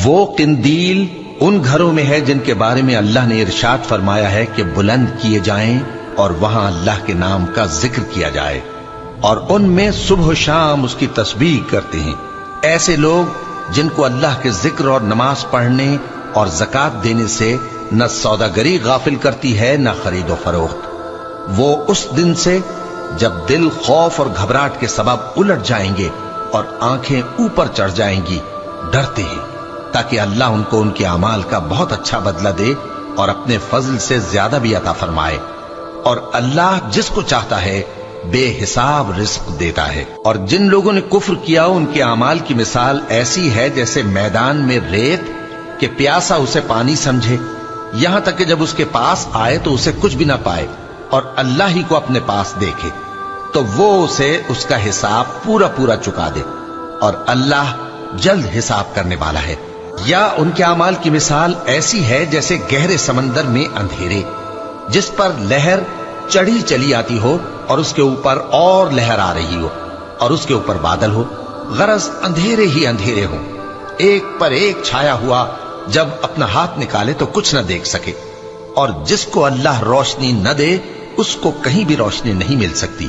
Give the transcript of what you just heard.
وہ قندیل ان گھروں میں ہے جن کے بارے میں اللہ نے ارشاد فرمایا ہے کہ بلند کیے جائیں اور وہاں اللہ کے نام کا ذکر کیا جائے، اور ان میں صبح و شام اس کی تسبیح کرتے ہیں۔ ایسے لوگ جن کو اللہ کے ذکر اور نماز پڑھنے اور زکوٰۃ دینے سے نہ سوداگری غافل کرتی ہے نہ خرید و فروخت، وہ اس دن سے جب دل خوف اور گھبراہٹ کے سبب الٹ جائیں گے اور آنکھیں اوپر چڑھ جائیں گی ڈرتے ہیں، تاکہ اللہ ان کو ان کے اعمال کا بہت اچھا بدلہ دے اور اپنے فضل سے زیادہ بھی عطا فرمائے۔ اور اللہ جس کو چاہتا ہے بے حساب رزق دیتا ہے۔ اور جن لوگوں نے کفر کیا ان کے اعمال کی مثال ایسی ہے جیسے میدان میں ریت کہ پیاسا اسے پانی سمجھے، یہاں تک کہ جب اس کے پاس آئے تو اسے کچھ بھی نہ پائے اور اللہ ہی کو اپنے پاس دیکھے تو وہ اسے اس کا حساب پورا پورا چکا دے، اور اللہ جلد حساب کرنے والا ہے۔ یا ان کے اعمال کی مثال ایسی ہے جیسے گہرے سمندر میں اندھیرے جس پر لہر چڑھی چلی آتی ہو اور اس کے اوپر اور لہر آ رہی ہو اور اس کے اوپر بادل ہو، غرض اندھیرے ہی اندھیرے ہوں، ایک پر ایک چھایا ہوا، جب اپنا ہاتھ نکالے تو کچھ نہ دیکھ سکے۔ اور جس کو اللہ روشنی نہ دے اس کو کہیں بھی روشنی نہیں مل سکتی۔